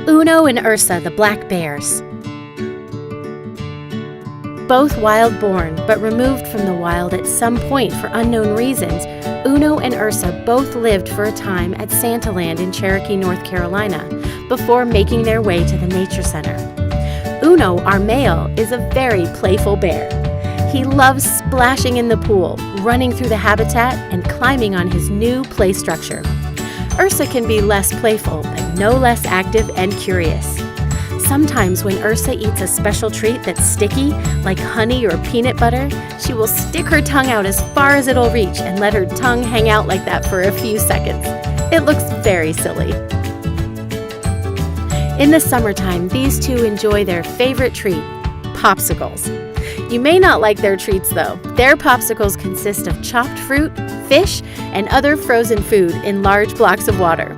Uno and Ursa, the black bears. Both wild-born, but removed from the wild at some point for unknown reasons, Uno and Ursa both lived for a time at Santaland in Cherokee, North Carolina, before making their way to the Nature Center. Uno, our male, is a very playful bear. He loves splashing in the pool, running through the habitat, and climbing on his new play structure. Ursa can be less playful, but no less active and curious. Sometimes when Ursa eats a special treat that's sticky, like honey or peanut butter, she will stick her tongue out as far as it'll reach and let her tongue hang out like that for a few seconds. It looks very silly. In the summertime, these two enjoy their favorite treat, popsicles. You may not like their treats though. Their popsicles consist of chopped fruit, fish, and other frozen food in large blocks of water.